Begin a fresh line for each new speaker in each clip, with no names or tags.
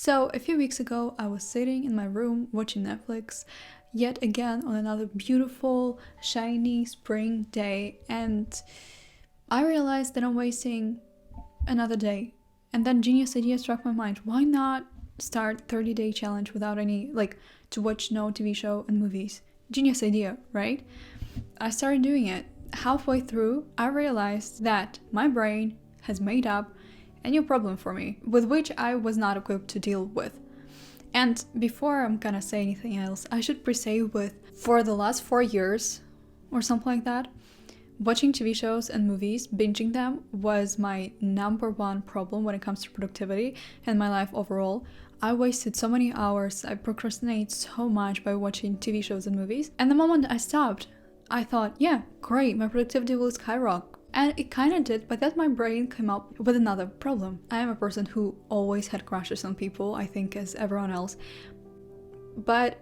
So a few weeks ago, I was sitting in my room watching Netflix yet again on another beautiful, shiny spring day, and I realized that I'm wasting another day. And then genius idea struck my mind. Why not start 30-day challenge without any, to watch no TV show and movies? Genius idea, right? I started doing it. Halfway through, I realized that my brain has made up a new problem for me, with which I was not equipped to deal with. And before I'm gonna say anything else, I should pre-say with, for the last 4 years, or something like that, watching TV shows and movies, binging them, was my number one problem when it comes to productivity and my life overall. I wasted so many hours, I procrastinate so much by watching TV shows and movies. And the moment I stopped, I thought, yeah, great, my productivity will skyrocket. And it kind of did, but then my brain came up with another problem. I am a person who always had crushes on people, I think, as everyone else. But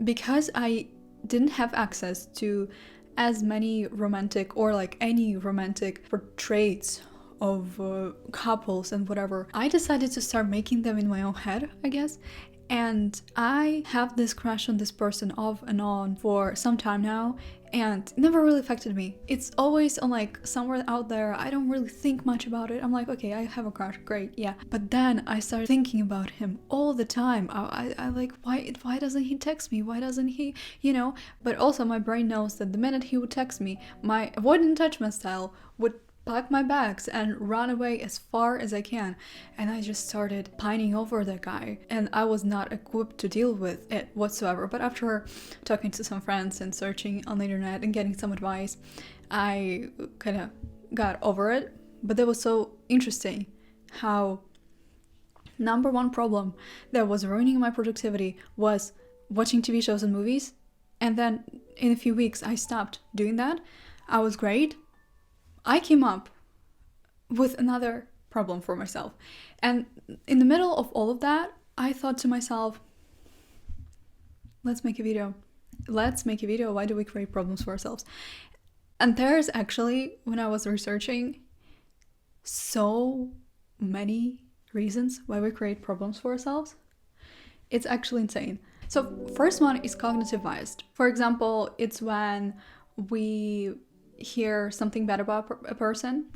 because I didn't have access to as many romantic or any romantic portraits of couples and whatever, I decided to start making them in my own head, I guess. And I have this crush on this person off and on for some time now, and it never really affected me. It's always on somewhere out there. I don't really think much about it. I'm like, okay, I have a crush, great, yeah. But then I started thinking about him all the time. I like, why doesn't he text me? Why doesn't he, But also my brain knows that the minute he would text me, my avoid and attachment style would pack my bags and run away as far as I can. And I just started pining over that guy, and I was not equipped to deal with it whatsoever. But after talking to some friends and searching on the internet and getting some advice, I kind of got over it. But that was so interesting how number one problem that was ruining my productivity was watching TV shows and movies. And then in a few weeks I stopped doing that. I was great. I came up with another problem for myself. And in the middle of all of that, I thought to myself, let's make a video. Why do we create problems for ourselves? And there's actually, when I was researching, so many reasons why we create problems for ourselves. It's actually insane. So first one is cognitive bias. For example, it's when we hear something bad about a person,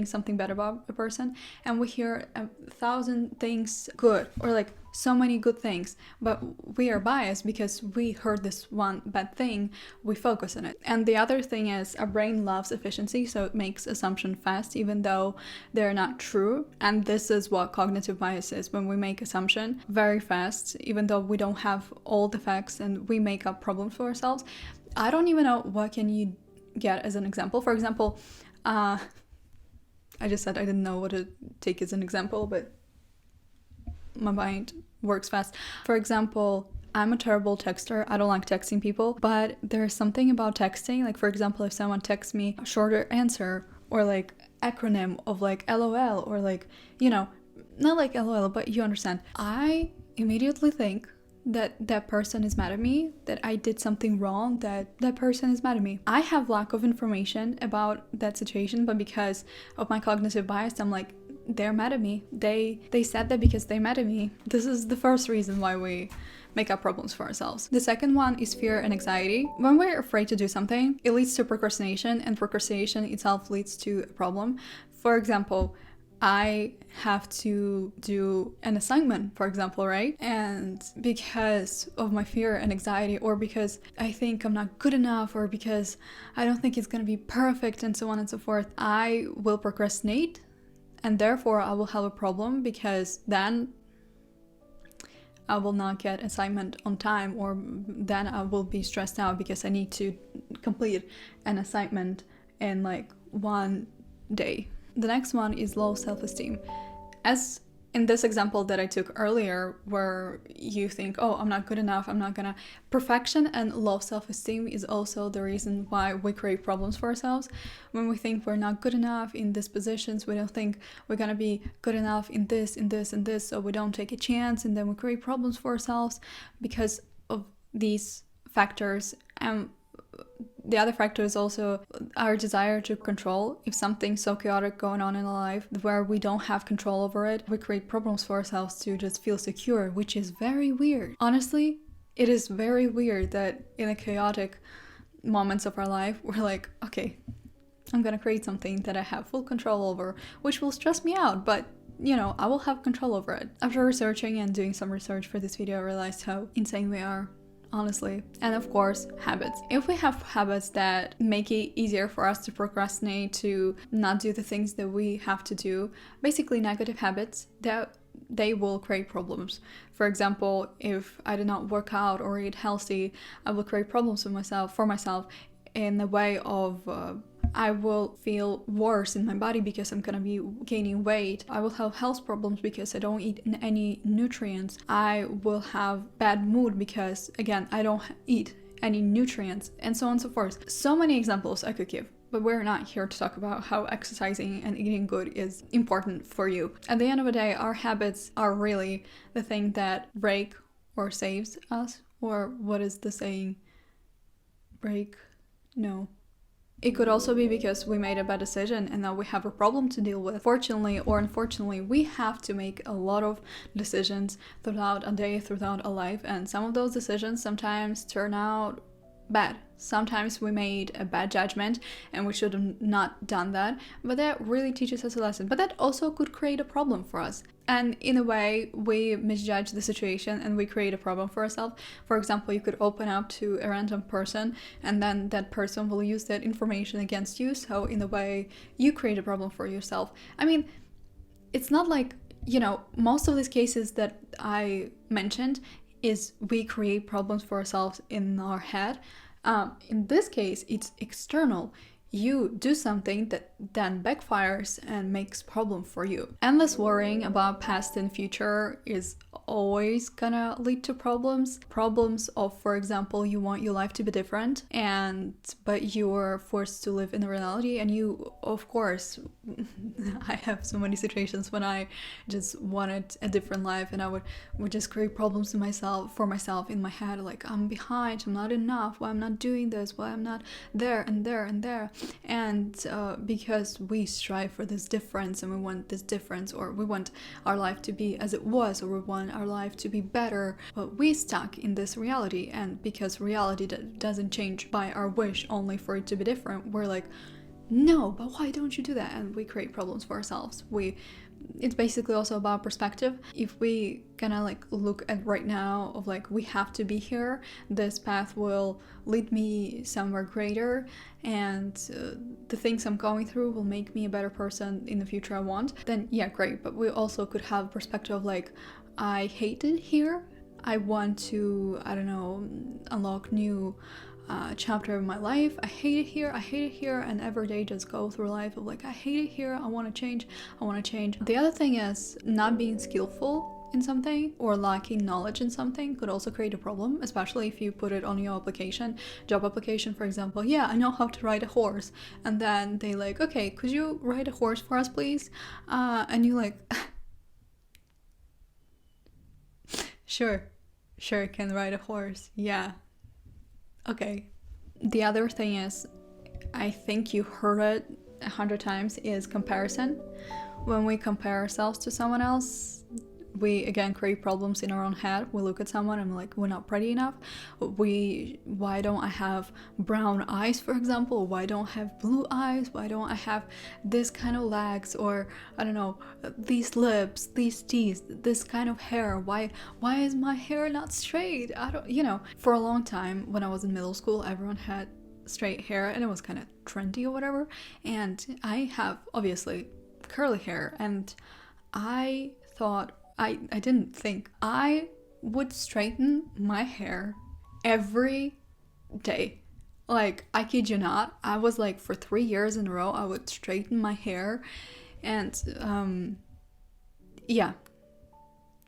something bad about a person, and we hear 1,000 things good, or so many good things, but we are biased because we heard this one bad thing, we focus on it. And the other thing is our brain loves efficiency, so it makes assumptions fast even though they're not true. And this is what cognitive bias is, when we make assumption very fast even though we don't have all the facts, and we make up problems for ourselves. I don't even know what can you get as an example. For example, I just said I didn't know what to take as an example, but my mind works fast. For example, I'm a terrible texter. I don't like texting people, but there's something about texting. For example, if someone texts me a shorter answer, or acronym of LOL, or not LOL, but you understand, I immediately think that person is mad at me, that I did something wrong, that person is mad at me. I have lack of information about that situation, but because of my cognitive bias, I'm like, they're mad at me. They said that because they're mad at me. This is the first reason why we make up problems for ourselves. The second one is fear and anxiety. When we're afraid to do something, it leads to procrastination, and procrastination itself leads to a problem. For example, I have to do an assignment, for example, right? And because of my fear and anxiety, or because I think I'm not good enough, or because I don't think it's gonna be perfect, and so on and so forth, I will procrastinate, and therefore I will have a problem, because then I will not get assignment on time, or then I will be stressed out because I need to complete an assignment in 1 day. The next one is low self-esteem. As in this example that I took earlier, where you think, oh, I'm not good enough, I'm not gonna... Perfection and low self-esteem is also the reason why we create problems for ourselves. When we think we're not good enough in these positions, we don't think we're gonna be good enough in this, and this, so we don't take a chance, and then we create problems for ourselves because of these factors. And The other factor is also our desire to control. If something's so chaotic going on in our life where we don't have control over it, we create problems for ourselves to just feel secure, which is very weird. Honestly, it is very weird that in a chaotic moments of our life, we're like, okay, I'm gonna create something that I have full control over, which will stress me out, but I will have control over it. After researching and doing some research for this video, I realized how insane we are, honestly. And of course, habits. If we have habits that make it easier for us to procrastinate, to not do the things that we have to do, basically negative habits, that they will create problems. For example, if I do not work out or eat healthy, I will create problems for myself in the way of I will feel worse in my body because I'm gonna be gaining weight. I will have health problems because I don't eat any nutrients. I will have bad mood because, again, I don't eat any nutrients, and so on and so forth. So many examples I could give, but we're not here to talk about how exercising and eating good is important for you. At the end of the day, our habits are really the thing that break or saves us. Or what is the saying? Break? No. It could also be because we made a bad decision and now we have a problem to deal with. Fortunately or unfortunately, we have to make a lot of decisions throughout a day, throughout a life, and some of those decisions sometimes turn out bad. Sometimes we made a bad judgment and we should have not done that, but that really teaches us a lesson. But that also could create a problem for us. And in a way, we misjudge the situation and we create a problem for ourselves. For example, you could open up to a random person and then that person will use that information against you. So in a way, you create a problem for yourself. I mean, it's not like, most of these cases that I mentioned is we create problems for ourselves in our head. In this case, it's external. You do something that then backfires and makes problem for you. Endless worrying about past and future is always gonna lead to problems. Problems of, for example, you want your life to be different, but you're forced to live in a reality, and you, of course, I have so many situations when I just wanted a different life, and I would just create problems for myself in my head, like I'm behind, I'm not enough, why I'm not doing this, why I'm not there and there and there. And because we strive for this difference and we want this difference, or we want our life to be as it was, or we want our life to be better, but we stuck in this reality. And because reality doesn't change by our wish only for it to be different, we're like, no, but why don't you do that? And we create problems for ourselves. It's basically also about perspective. If we kind of look at right now of we have to be here, this path will lead me somewhere greater, and the things I'm going through will make me a better person in the future I want, then yeah, great. But we also could have perspective of I hate it here, I want to, I don't know, unlock new chapter of my life. I hate it here, and every day just go through life of I hate it here, I want to change. The other thing is not being skillful in something or lacking knowledge in something could also create a problem, especially if you put it on your job application, for example. Yeah, I know how to ride a horse, and then they okay, could you ride a horse for us, please? And you sure, can ride a horse, yeah. Okay. The other thing is, I think you heard it 100 times, is comparison. When we compare ourselves to someone else, we again create problems in our own head. We look at someone and we're not pretty enough. Why don't I have brown eyes, for example? Why don't I have blue eyes? Why don't I have this kind of legs, or I don't know, these lips, these teeth, this kind of hair? Why is my hair not straight? For a long time when I was in middle school, everyone had straight hair and it was kind of trendy or whatever, and I have obviously curly hair, and I thought I didn't think I would straighten my hair every day. I kid you not, I was for 3 years in a row I would straighten my hair, and yeah,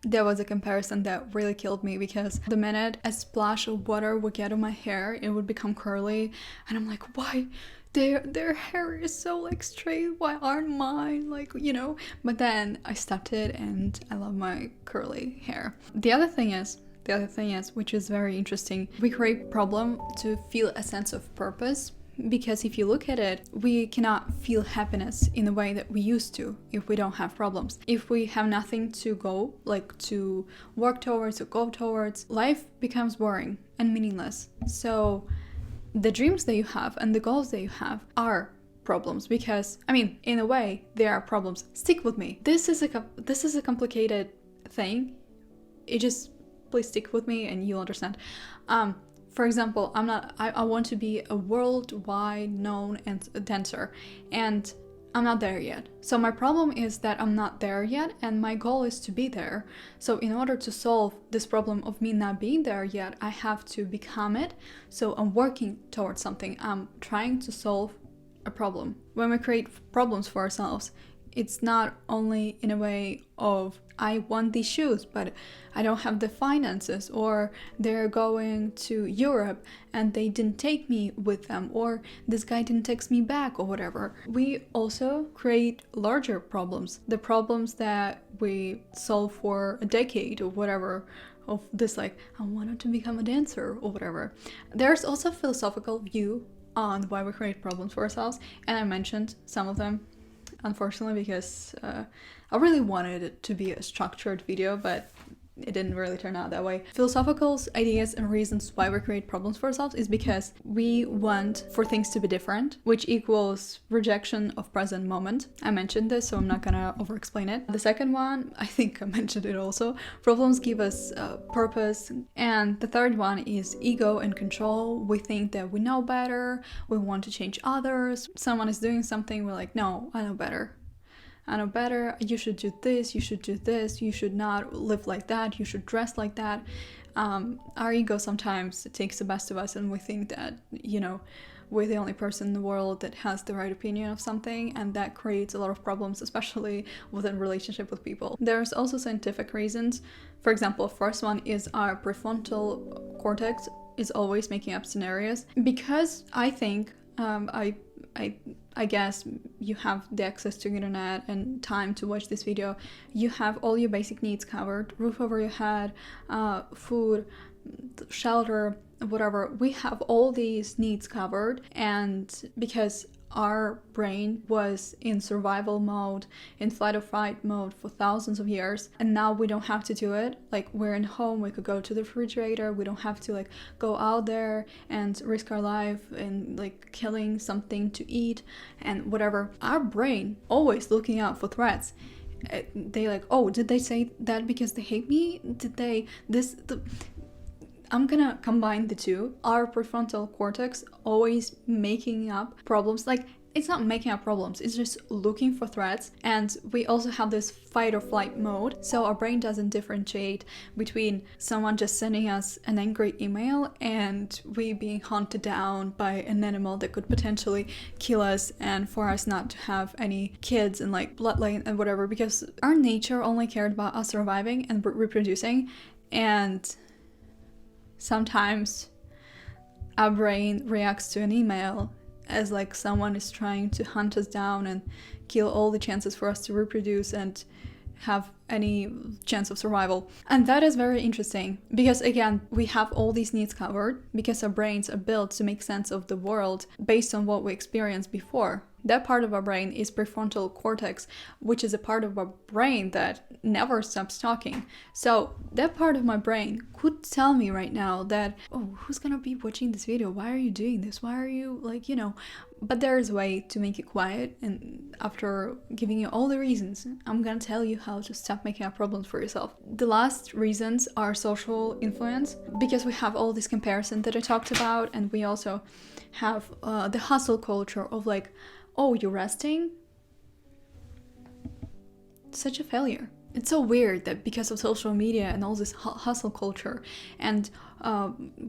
there was a comparison that really killed me, because the minute a splash of water would get on my hair, it would become curly, and I'm like, why? Their hair is so straight, why aren't mine? But then I stopped it and I love my curly hair. The other thing is the other thing is, which is very interesting, we create problem to feel a sense of purpose. Because if you look at it, we cannot feel happiness in the way that we used to if we don't have problems. If we have nothing to go, like to work towards or go towards, life becomes boring and meaningless. So the dreams that you have and the goals that you have are problems, because I mean, in a way, they are problems. Stick with me. This is a complicated thing. It just, please stick with me and you'll understand. For example, I want to be a worldwide known dancer, and I'm not there yet. So my problem is that I'm not there yet, and my goal is to be there. So in order to solve this problem of me not being there yet, I have to become it. So I'm working towards something. I'm trying to solve a problem. When we create problems for ourselves, it's not only in a way of I want these shoes, but I don't have the finances, or they're going to Europe and they didn't take me with them, or this guy didn't text me back, or whatever. We also create larger problems, the problems that we solve for a decade or whatever, of this like, I wanted to become a dancer or whatever. There's also a philosophical view on why we create problems for ourselves, and I mentioned some of them, unfortunately, because I really wanted it to be a structured video, but it didn't really turn out that way. Philosophical ideas and reasons why we create problems for ourselves is because we want for things to be different, which equals rejection of present moment. I mentioned this, so I'm not gonna over-explain it. The second one, I think I mentioned it also, problems give us purpose. And the third one is ego and control. We think that we know better, we want to change others. Someone is doing something, we're like, no, I know better. I know better, you should do this, you should do this, you should not live like that, you should dress like that. Our ego sometimes takes the best of us, and we think that, you know, we're the only person in the world that has the right opinion of something, and that creates a lot of problems, especially within relationship with people. There's also scientific reasons. For example, first one is our prefrontal cortex is always making up scenarios, because I think I guess you have the access to internet and time to watch this video. You have all your basic needs covered, roof over your head, food, shelter, whatever. We have all these needs covered, and because our brain was in survival mode, in flight or fight mode for thousands of years, and now we don't have to do it. Like, we're in home, we could go to the refrigerator, we don't have to like go out there and risk our life and like killing something to eat and whatever. Our brain always looking out for threats. They like, oh, did they say that because they hate me? Did they I'm gonna combine the two. Our prefrontal cortex always making up problems. Like, it's not making up problems, it's just looking for threats. And we also have this fight or flight mode. So our brain doesn't differentiate between someone just sending us an angry email and we being hunted down by an animal that could potentially kill us, and for us not to have any kids and like bloodline and whatever, because our nature only cared about us surviving and reproducing. And sometimes our brain reacts to an email as like someone is trying to hunt us down and kill all the chances for us to reproduce and have any chance of survival. And that is very interesting, because again, we have all these needs covered because our brains are built to make sense of the world based on what we experienced before. That part of our brain is prefrontal cortex, which is a part of our brain that never stops talking. So that part of my brain could tell me right now that, oh, who's gonna be watching this video? Why are you doing this? Why are you like, you know? But there is a way to make it quiet, and after giving you all the reasons, I'm gonna tell you how to stop making up problems for yourself. The last reasons are social influence, because we have all this comparison that I talked about, and we also have the hustle culture of like, oh, you're resting? Such a failure. It's so weird that because of social media and all this hustle culture, and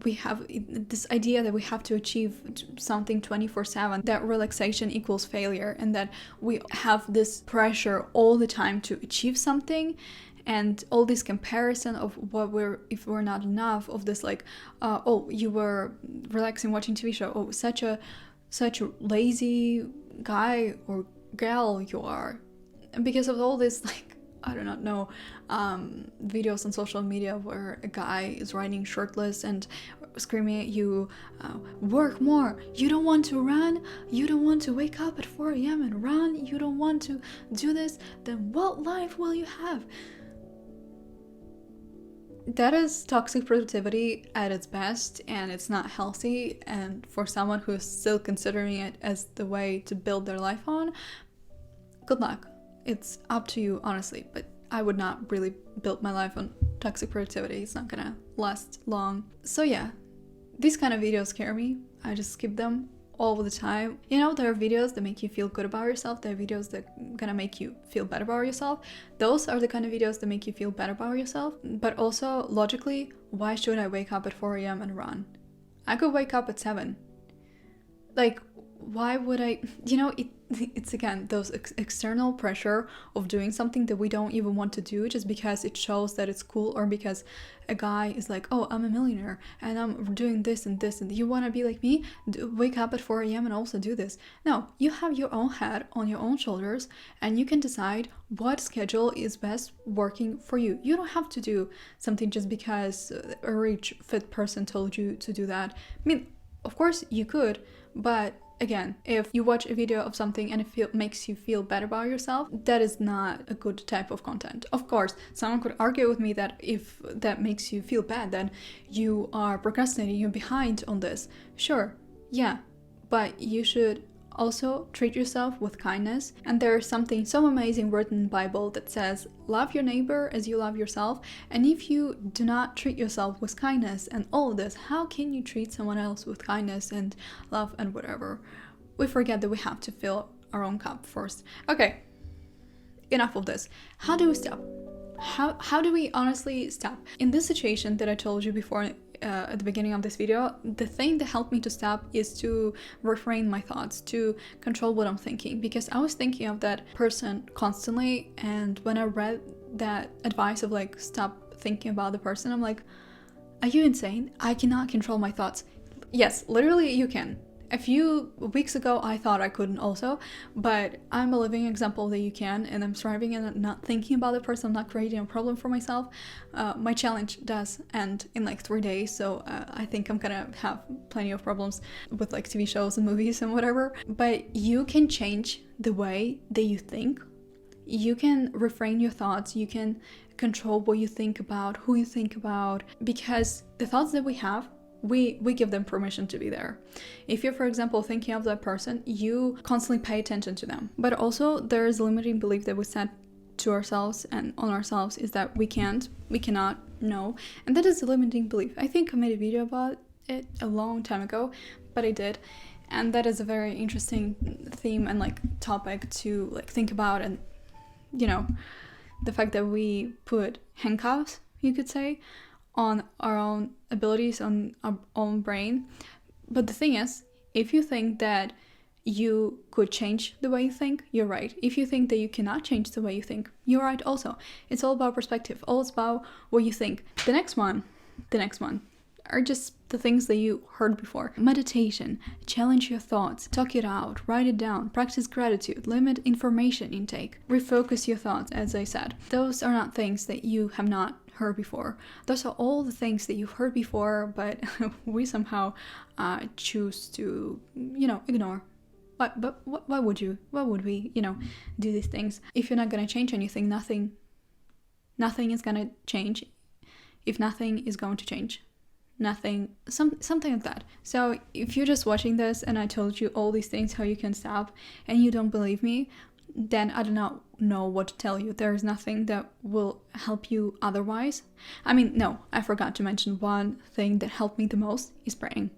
we have this idea that we have to achieve something 24/7, that relaxation equals failure, and that we have this pressure all the time to achieve something, and all this comparison of what if we're not enough, of this like, oh, you were relaxing watching TV show, oh, such a lazy guy or girl you are. And because of all this like I do not know, videos on social media where a guy is riding shirtless and screaming at you, work more, you don't want to run, you don't want to wake up at 4 a.m. and run, you don't want to do this, then what life will you have? That is toxic productivity at its best, and it's not healthy. And for someone who is still considering it as the way to build their life on, good luck. It's up to you, honestly, but I would not really build my life on toxic productivity. It's not gonna last long. So yeah, these kind of videos scare me. I just skip them all the time. You know, there are videos that make you feel good about yourself. There are videos that are gonna make you feel better about yourself. Those are the kind of videos that make you feel better about yourself. But also, logically, why should I wake up at 4 a.m. and run? I could wake up at 7. Like, why would I, it's again those external pressure of doing something that we don't even want to do just because it shows that it's cool, or because a guy is like, oh, I'm a millionaire and I'm doing this and this, and you want to be like me, wake up at 4 a.m. and also do this. No, you have your own head on your own shoulders, and you can decide what schedule is best working for you. You don't have to do something just because a rich fit person told you to do that. I mean, of course you could, but again, if you watch a video of something and it makes you feel better about yourself, that is not a good type of content. Of course, someone could argue with me that if that makes you feel bad, then you are procrastinating, you're behind on this. Sure, yeah, but you should also treat yourself with kindness. And there is something so amazing written in the Bible that says, love your neighbor as you love yourself. And if you do not treat yourself with kindness and all of this, how can you treat someone else with kindness and love and whatever? We forget that we have to fill our own cup first. Okay, enough of this. How do we stop? How do we honestly stop? In this situation that I told you before, at the beginning of this video, the thing that helped me to stop is to refrain my thoughts, to control what I'm thinking, because I was thinking of that person constantly, and when I read that advice of like stop thinking about the person, I'm like, are you insane? I cannot control my thoughts. Yes, literally you can. A few weeks ago I thought I couldn't also, but I'm a living example that you can, and I'm thriving and not thinking about the person. I'm not creating a problem for myself. My challenge does end in like 3 days, so I think I'm gonna have plenty of problems with like TV shows and movies and whatever. But you can change the way that you think. You can refrain your thoughts. You can control what you think about, who you think about, because the thoughts that we have, we give them permission to be there. If you're, for example, thinking of that person, you constantly pay attention to them. But also there is a limiting belief that we set to ourselves and on ourselves, is that we cannot, no. And that is a limiting belief. I think I made a video about it a long time ago, but I did. And that is a very interesting theme and like topic to like think about. And the fact that we put handcuffs, you could say, on our own abilities, on our own brain. But the thing is, if you think that you could change the way you think, you're right. If you think that you cannot change the way you think, you're right also. It's all about perspective, all about what you think. The next one are just the things that you heard before. Meditation, challenge your thoughts, talk it out, write it down, practice gratitude, limit information intake, refocus your thoughts, as I said. Those are not things that you have not heard before. Those are all the things that you've heard before, but we somehow choose to, ignore. But why would you? Why would we, do these things? If you're not gonna change anything, nothing is gonna change. If nothing is going to change, nothing, something like that. So if you're just watching this and I told you all these things, how you can stop, and you don't believe me, then I do not know what to tell you. There is nothing that will help you otherwise. I mean, no, I forgot to mention one thing that helped me the most is praying.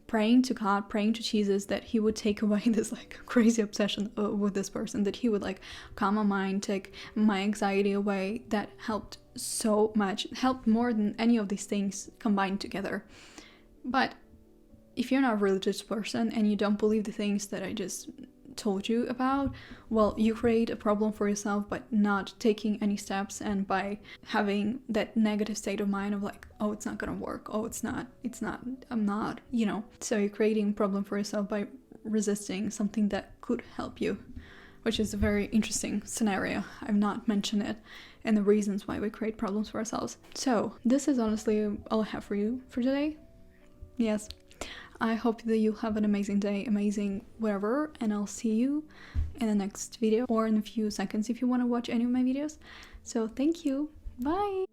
Praying to God, praying to Jesus that he would take away this like crazy obsession with this person, that he would like calm my mind, take my anxiety away. That helped so much, helped more than any of these things combined together. But if you're not a religious person and you don't believe the things that I just told you about, well, you create a problem for yourself by not taking any steps, and by having that negative state of mind of like, oh, it's not gonna work, oh, I'm not, so you're creating a problem for yourself by resisting something that could help you. which is a very interesting scenario. I've not mentioned it and the reasons why we create problems for ourselves. So this is honestly all I have for you for today. Yes, I hope that you have an amazing day, amazing whatever, and I'll see you in the next video or in a few seconds if you want to watch any of my videos. So thank you, bye!